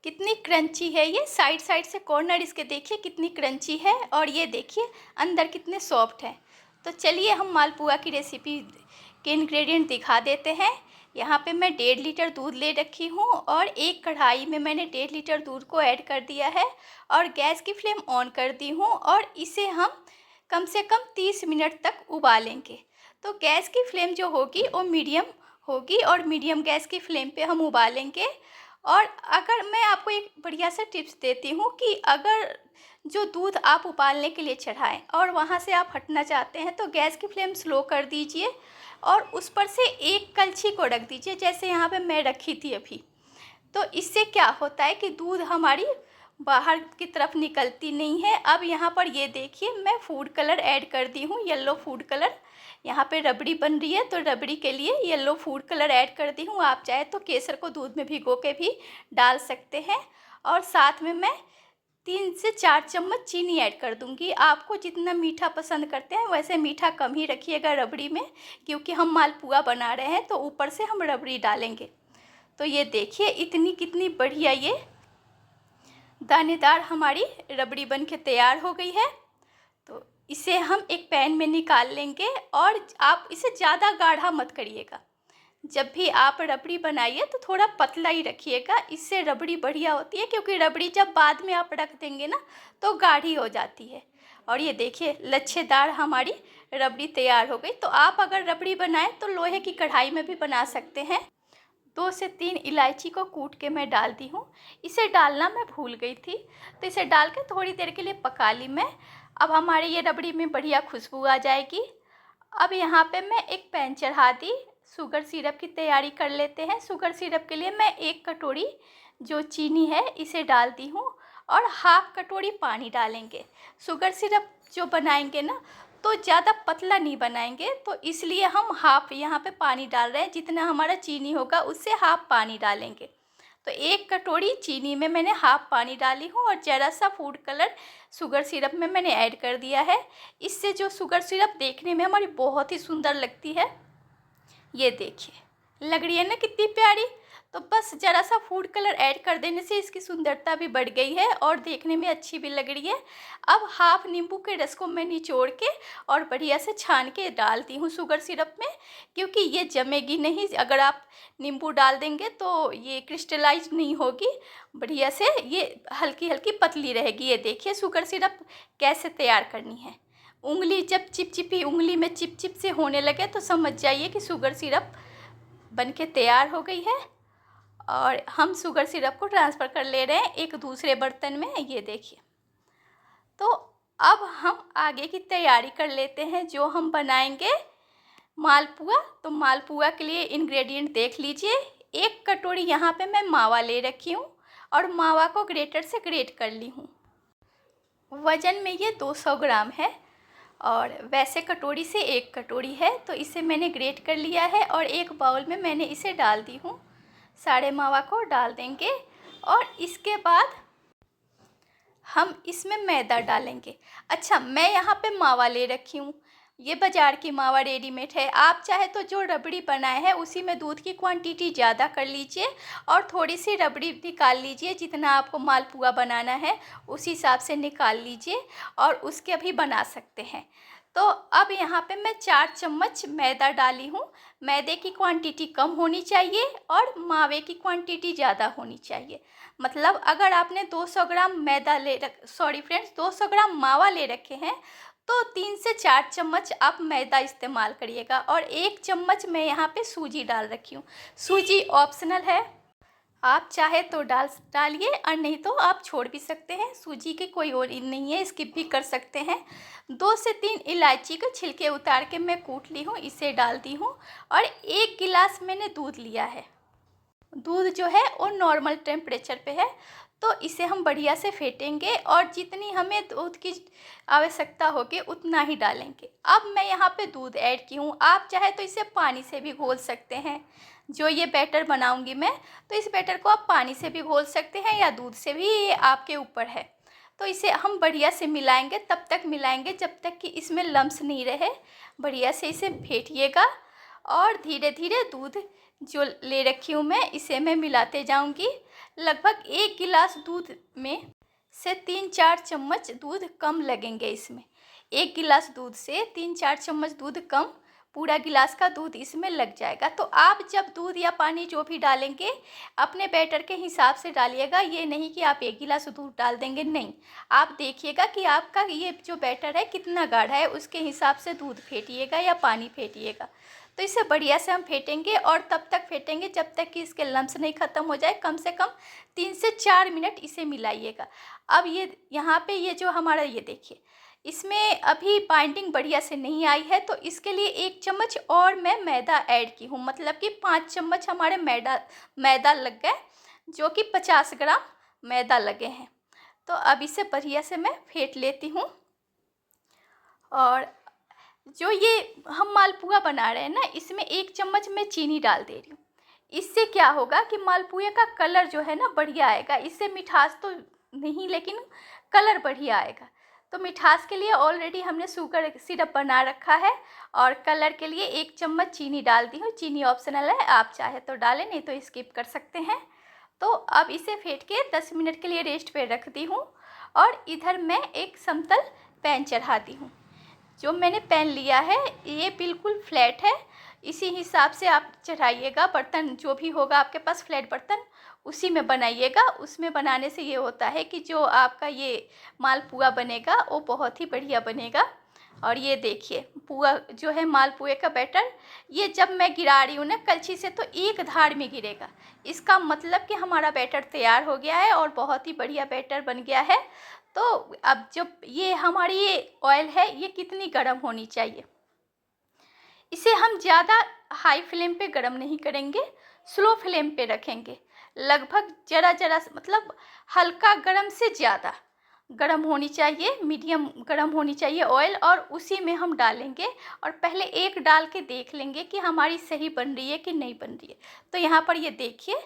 कितनी क्रंची है ये, साइड साइड से कॉर्नर इसके देखिए कितनी क्रंची है, और ये देखिए अंदर कितने सॉफ्ट है। तो चलिए हम मालपुआ की रेसिपी के इंग्रेडिएंट दिखा देते हैं। यहाँ पे मैं 1.5 लीटर दूध ले रखी हूँ और एक कढ़ाई में मैंने 1.5 लीटर दूध को ऐड कर दिया है और गैस की फ्लेम ऑन कर दी हूँ और इसे हम कम से कम 30 मिनट तक उबालेंगे। तो गैस की फ्लेम जो होगी वो मीडियम होगी और मीडियम गैस की फ्लेम पे हम उबालेंगे। और अगर मैं आपको एक बढ़िया सा टिप्स देती हूँ कि अगर जो दूध आप उबालने के लिए चढ़ाएं और वहाँ से आप हटना चाहते हैं तो गैस की फ्लेम स्लो कर दीजिए और उस पर से एक कलछी को रख दीजिए, जैसे यहाँ पे मैं रखी थी अभी। तो इससे क्या होता है कि दूध हमारी बाहर की तरफ निकलती नहीं है। अब यहाँ पर ये देखिए मैं फूड कलर ऐड कर दी हूँ, येलो फूड कलर। यहाँ पे रबड़ी बन रही है तो रबड़ी के लिए येलो फूड कलर ऐड कर दी हूँ। आप चाहे तो केसर को दूध में भिगो के भी डाल सकते हैं। और साथ में मैं 3 से 4 चम्मच चीनी ऐड कर दूंगी। आपको जितना मीठा पसंद करते हैं वैसे मीठा कम ही रखिएगा रबड़ी में, क्योंकि हम मालपुआ बना रहे हैं तो ऊपर से हम रबड़ी डालेंगे। तो ये देखिए इतनी कितनी बढ़िया ये दानेदार हमारी रबड़ी बन के तैयार हो गई है। तो इसे हम एक पैन में निकाल लेंगे और आप इसे ज़्यादा गाढ़ा मत करिएगा। जब भी आप रबड़ी बनाइए तो थोड़ा पतला ही रखिएगा, इससे रबड़ी बढ़िया होती है, क्योंकि रबड़ी जब बाद में आप रख देंगे ना तो गाढ़ी हो जाती है। और ये देखिए लच्छेदार हमारी रबड़ी तैयार हो गई। तो आप अगर रबड़ी बनाएं तो लोहे की कढ़ाई में भी बना सकते हैं। 2 से 3 इलायची को कूट के मैं डाल दी हूँ। इसे डालना मैं भूल गई थी तो इसे डाल के थोड़ी देर के लिए पका ली मैं। अब हमारी ये रबड़ी में बढ़िया खुशबू आ जाएगी। अब यहाँ पे मैं एक पैन चढ़ा दी, शुगर सिरप की तैयारी कर लेते हैं। शुगर सिरप के लिए मैं 1 कटोरी जो चीनी है इसे डाल दी हूँ और हाफ कटोरी पानी डालेंगे। शुगर सिरप जो बनाएंगे ना तो ज़्यादा पतला नहीं बनाएंगे, तो इसलिए हम हाफ यहाँ पे पानी डाल रहे हैं। जितना हमारा चीनी होगा उससे हाफ पानी डालेंगे। तो 1 कटोरी चीनी में मैंने हाफ पानी डाली हूँ और ज़रा सा फूड कलर शुगर सिरप में मैंने ऐड कर दिया है। इससे जो शुगर सिरप देखने में हमारी बहुत ही सुंदर लगती है। ये देखिए लग रही है ना कितनी प्यारी। तो बस ज़रा सा फूड कलर ऐड कर देने से इसकी सुंदरता भी बढ़ गई है और देखने में अच्छी भी लग रही है। अब हाफ नींबू के रस को मैं निचोड़ के और बढ़िया से छान के डालती हूँ शुगर सिरप में, क्योंकि ये जमेगी नहीं। अगर आप नींबू डाल देंगे तो ये क्रिस्टलाइज नहीं होगी, बढ़िया से ये हल्की हल्की पतली रहेगी। ये देखिए शुगर सिरप कैसे तैयार करनी है। उंगली जब चिपचिपी उंगली में चिपचिप से होने लगे तो समझ जाइए कि शुगर सिरप बनके तैयार हो गई है। और हम शुगर सिरप को ट्रांसफ़र कर ले रहे हैं एक दूसरे बर्तन में। ये देखिए, तो अब हम आगे की तैयारी कर लेते हैं जो हम बनाएंगे मालपुआ। तो मालपुआ के लिए इंग्रेडिएंट देख लीजिए। 1 कटोरी यहाँ पे मैं मावा ले रखी हूँ और मावा को ग्रेटर से ग्रेट कर ली हूँ। वज़न में ये 200 ग्राम है और वैसे कटोरी से 1 कटोरी है, तो इसे मैंने ग्रेट कर लिया है और एक बाउल में मैंने इसे डाल दी हूँ। सारे मावा को डाल देंगे और इसके बाद हम इसमें मैदा डालेंगे। अच्छा, मैं यहाँ पे मावा ले रखी हूँ, ये बाज़ार की मावा रेडीमेड है। आप चाहे तो जो रबड़ी बनाए हैं उसी में दूध की क्वांटिटी ज़्यादा कर लीजिए और थोड़ी सी रबड़ी निकाल लीजिए। जितना आपको मालपुआ बनाना है उस हिसाब से निकाल लीजिए और उसके भी बना सकते हैं। तो अब यहाँ पे मैं 4 चम्मच मैदा डाली हूँ। मैदे की क्वांटिटी कम होनी चाहिए और मावे की क्वांटिटी ज़्यादा होनी चाहिए। मतलब अगर आपने 200 ग्राम मैदा 200 ग्राम मावा ले रखे हैं तो 3 से 4 चम्मच आप मैदा इस्तेमाल करिएगा। और 1 चम्मच मैं यहाँ पे सूजी डाल रखी हूँ। सूजी ऑप्शनल है, आप चाहे तो डालिए और नहीं तो आप छोड़ भी सकते हैं। सूजी की कोई और नहीं है, स्किप भी कर सकते हैं। 2 से 3 इलायची के छिलके उतार के मैं कूट ली हूँ, इसे डाल दी हूँ। और 1 गिलास मैंने दूध लिया है। दूध जो है वो नॉर्मल टेम्परेचर पे है, तो इसे हम बढ़िया से फेंटेंगे और जितनी हमें दूध की आवश्यकता होगी उतना ही डालेंगे। अब मैं यहाँ पे दूध ऐड की हूँ, आप चाहे तो इसे पानी से भी घोल सकते हैं। जो ये बैटर बनाऊंगी मैं, तो इस बैटर को आप पानी से भी घोल सकते हैं या दूध से भी, ये आपके ऊपर है। तो इसे हम बढ़िया से मिलाएंगे, तब तक मिलाएंगे जब तक कि इसमें लम्स नहीं रहे। बढ़िया से इसे फेंटिएगा और धीरे धीरे दूध जो ले रखी हूँ मैं, इसे मैं मिलाते जाऊँगी। लगभग 1 गिलास दूध में से 3-4 चम्मच दूध कम लगेंगे इसमें। 1 गिलास दूध से 3-4 चम्मच दूध कम, पूरा गिलास का दूध इसमें लग जाएगा। तो आप जब दूध या पानी जो भी डालेंगे अपने बैटर के हिसाब से डालिएगा। ये नहीं कि आप 1 गिलास दूध डाल देंगे, नहीं। आप देखिएगा कि आपका ये जो बैटर है कितना गाढ़ा है, उसके हिसाब से दूध फेंटिएगा या पानी फेंटिएगा। तो इसे बढ़िया से हम फेंटेंगे और तब तक फेंटेंगे जब तक कि इसके लम्स नहीं ख़त्म हो जाए। कम से कम 3 से 4 मिनट इसे मिलाइएगा। अब ये यहाँ पे ये जो हमारा, ये देखिए, इसमें अभी बाइंडिंग बढ़िया से नहीं आई है, तो इसके लिए 1 चम्मच और मैं मैदा ऐड की हूँ। मतलब कि 5 चम्मच हमारे मैदा लग गए, जो कि 50 ग्राम मैदा लगे हैं। तो अब इसे बढ़िया से मैं फेंट लेती हूँ। और जो ये हम मालपुआ बना रहे हैं ना, इसमें 1 चम्मच मैं चीनी डाल दे रही हूँ। इससे क्या होगा कि मालपुए का कलर जो है ना बढ़िया आएगा। इससे मिठास तो नहीं, लेकिन कलर बढ़िया आएगा। तो मिठास के लिए ऑलरेडी हमने शुगर सिरप बना रखा है, और कलर के लिए 1 चम्मच चीनी डाल दी हूँ। चीनी ऑप्शनल है, आप चाहे तो डालें, नहीं तो स्किप कर सकते हैं। तो अब इसे फेंट के 10 मिनट के लिए रेस्ट पे रख दी हूँ। और इधर मैं एक समतल पैन चढ़ाती हूँ। जो मैंने पैन लिया है ये बिल्कुल फ्लैट है, इसी हिसाब से आप चढ़ाइएगा। बर्तन जो भी होगा आपके पास फ्लैट बर्तन, उसी में बनाइएगा। उसमें बनाने से ये होता है कि जो आपका ये मालपुआ बनेगा वो बहुत ही बढ़िया बनेगा। और ये देखिए पुआ जो है मालपुए का बैटर, ये जब मैं गिरा रही हूँ ना कलछी से, तो एक धार में गिरेगा। इसका मतलब कि हमारा बैटर तैयार हो गया है और बहुत ही बढ़िया बैटर बन गया है। तो अब जब ये हमारी ये ऑयल है ये कितनी गर्म होनी चाहिए, इसे हम ज़्यादा हाई फ्लेम पे गर्म नहीं करेंगे, स्लो फ्लेम पे रखेंगे। लगभग ज़रा मतलब हल्का गर्म से ज़्यादा गर्म होनी चाहिए, मीडियम गर्म होनी चाहिए ऑयल। और उसी में हम डालेंगे और पहले एक डाल के देख लेंगे कि हमारी सही बन रही है कि नहीं बन रही है। तो यहाँ पर ये देखिए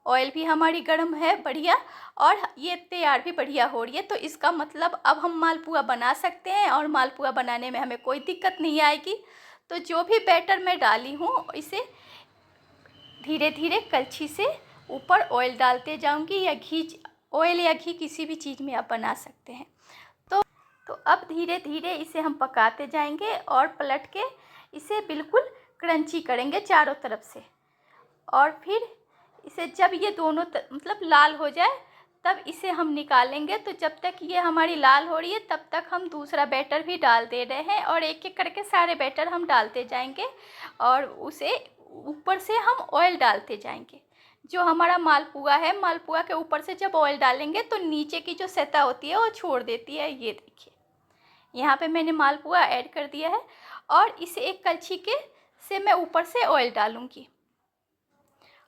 ऑयल भी हमारी गर्म है बढ़िया, और ये तैयार भी बढ़िया हो रही है। तो इसका मतलब अब हम मालपुआ बना सकते हैं, और मालपुआ बनाने में हमें कोई दिक्कत नहीं आएगी। तो जो भी बैटर मैं डाली हूँ इसे धीरे धीरे कलछी से ऊपर ऑयल डालते जाऊंगी, या घी, ऑयल या घी किसी भी चीज़ में आप बना सकते हैं। तो अब धीरे धीरे इसे हम पकाते जाएंगे और पलट के इसे बिल्कुल क्रंची करेंगे चारों तरफ से। और फिर इसे जब ये दोनों मतलब लाल हो जाए तब इसे हम निकालेंगे। तो जब तक ये हमारी लाल हो रही है तब तक हम दूसरा बैटर भी डाल दे रहे हैं, और एक एक करके सारे बैटर हम डालते जाएंगे और उसे ऊपर से हम ऑयल डालते जाएंगे। जो हमारा मालपुआ है, मालपुआ के ऊपर से जब ऑयल डालेंगे तो नीचे की जो सतह होती है वो छोड़ देती है। ये देखिए यहाँ पे मैंने मालपुआ ऐड कर दिया है, और इसे एक कलछी के से मैं ऊपर से ऑयल डालूंगी।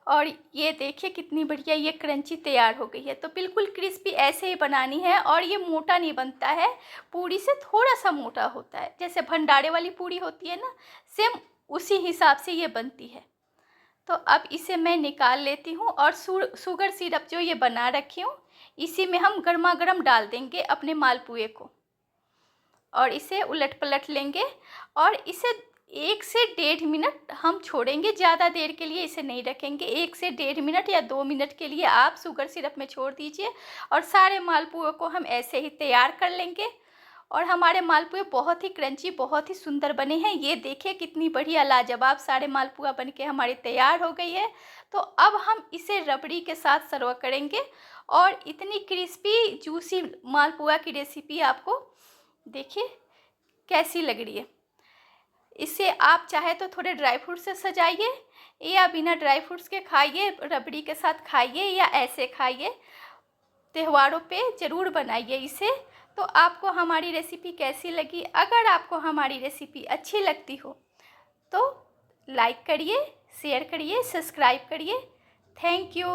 और ये देखिए कितनी बढ़िया ये क्रंची तैयार हो गई है। तो बिल्कुल क्रिस्पी ऐसे ही बनानी है, और ये मोटा नहीं बनता है, पूरी से थोड़ा सा मोटा होता है। जैसे भंडारे वाली पूरी होती है ना, सेम उसी हिसाब से ये बनती है। तो अब इसे मैं निकाल लेती हूँ, और शुगर सिरप जो ये बना रखी हूँ इसी में हम गर्मा गर्म डाल देंगे अपने मालपुए को, और इसे उलट पलट लेंगे। और इसे 1 से 1.5 मिनट हम छोड़ेंगे, ज़्यादा देर के लिए इसे नहीं रखेंगे। 1 से 1.5 मिनट या 2 मिनट के लिए आप शुगर सिरप में छोड़ दीजिए, और सारे मालपुए को हम ऐसे ही तैयार कर लेंगे। और हमारे मालपुए बहुत ही क्रंची, बहुत ही सुंदर बने हैं। ये देखिए कितनी बढ़िया लाजवाब सारे मालपुआ बन के हमारी तैयार हो गई है। तो अब हम इसे रबड़ी के साथ सर्व करेंगे, और इतनी क्रिस्पी जूसी मालपुआ की रेसिपी आपको देखिए कैसी लग रही है। इसे आप चाहे तो थोड़े ड्राई फ्रूट से सजाइए, या बिना ड्राई फ्रूट्स के खाइए, रबड़ी के साथ खाइए, या ऐसे खाइए। त्योहारों पे ज़रूर बनाइए इसे। तो आपको हमारी रेसिपी कैसी लगी? अगर आपको हमारी रेसिपी अच्छी लगती हो तो लाइक करिए, शेयर करिए, सब्सक्राइब करिए। Thank you.